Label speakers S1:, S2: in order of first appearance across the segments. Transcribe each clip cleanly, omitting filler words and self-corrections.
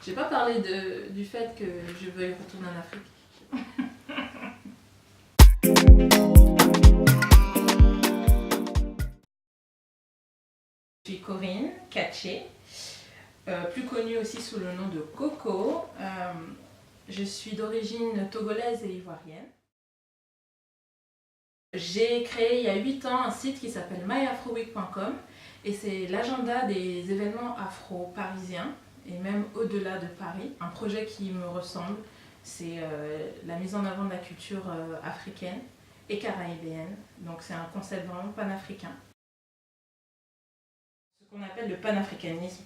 S1: J'ai pas parlé du fait que je veuille retourner en Afrique. Je suis Corinne Katché, plus connue aussi sous le nom de Coco. Je suis d'origine togolaise et ivoirienne. J'ai créé il y a 8 ans un site qui s'appelle myafroweek.com et c'est l'agenda des événements afro-parisiens et même au-delà de Paris. Un projet qui me ressemble, c'est la mise en avant de la culture africaine et caribéenne. Donc c'est un concept vraiment panafricain. Ce qu'on appelle le panafricanisme,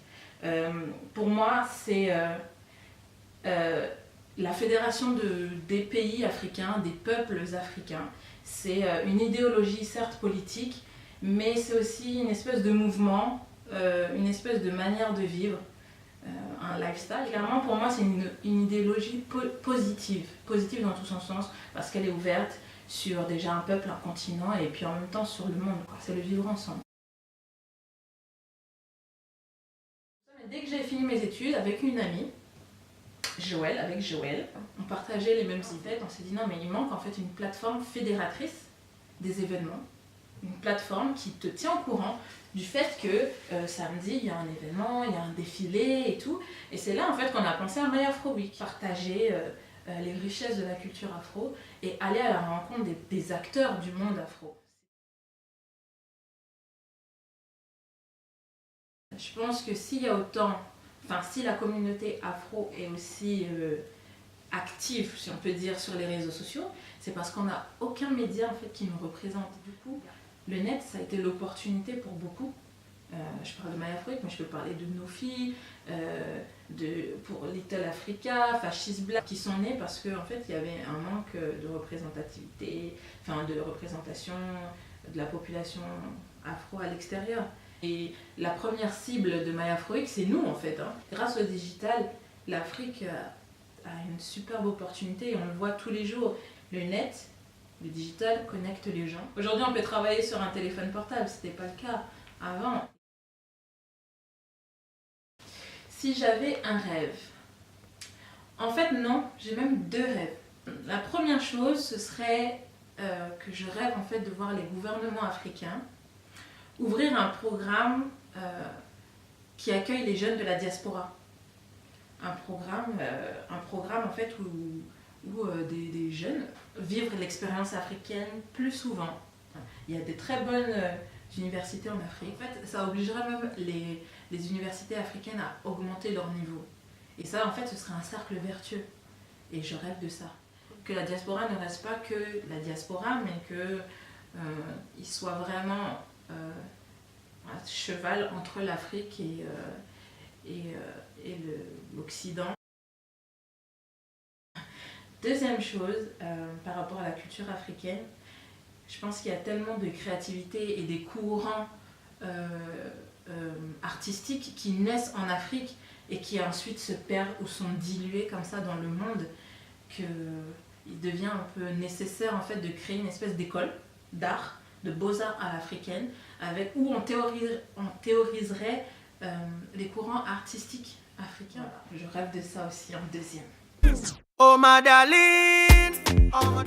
S1: pour moi c'est la fédération des pays africains, des peuples africains. C'est une idéologie certes politique, mais c'est aussi une espèce de mouvement, une espèce de manière de vivre, un lifestyle. Clairement, pour moi, c'est une idéologie positive dans tout son sens, parce qu'elle est ouverte sur déjà un peuple, un continent, et puis en même temps sur le monde. C'est le vivre ensemble. Dès que j'ai fini mes études, avec une amie, avec Joël, on partageait les mêmes idées. On s'est dit non mais il manque en fait une plateforme fédératrice des événements, une plateforme qui te tient au courant du fait que samedi il y a un événement, il y a un défilé et tout. Et c'est là en fait qu'on a pensé à My Afro Week, partager les richesses de la culture afro et aller à la rencontre des acteurs du monde afro. Je pense que s'il y a si la communauté afro est aussi active, si on peut dire, sur les réseaux sociaux, c'est parce qu'on n'a aucun média en fait qui nous représente. Du coup, le net, ça a été l'opportunité pour beaucoup. Je parle de My Afro Week, mais je peux parler de Nofi, pour Little Africa, Fascist Black, qui sont nés parce qu'en fait, il y avait un manque de représentativité, de représentation de la population afro à l'extérieur. Et la première cible de My Afro Week, c'est nous en fait. Grâce au digital, l'Afrique a une superbe opportunité et on le voit tous les jours. Le net, le digital connecte les gens. Aujourd'hui, on peut travailler sur un téléphone portable, ce n'était pas le cas avant. Si j'avais un rêve, en fait non, j'ai même 2 rêves. La première chose, ce serait que je rêve en fait de voir les gouvernements africains ouvrir un programme qui accueille les jeunes de la diaspora. Un programme en fait où des jeunes vivent l'expérience africaine plus souvent. Il y a des très bonnes universités en Afrique. En fait, ça obligerait même les universités africaines à augmenter leur niveau. Et ça, en fait, ce serait un cercle vertueux. Et je rêve de ça. Que la diaspora ne reste pas que la diaspora, mais qu'il soit vraiment à cheval entre l'Afrique et l'Occident. Deuxième chose, par rapport à la culture africaine, je pense qu'il y a tellement de créativité et des courants artistiques qui naissent en Afrique et qui ensuite se perdent ou sont dilués comme ça dans le monde qu'il devient un peu nécessaire en fait de créer une espèce d'école d'art, de beaux-arts à l'africaine, où on théoriserait les courants artistiques africains. Je rêve de ça aussi en deuxième. Oh ma darling, oh ma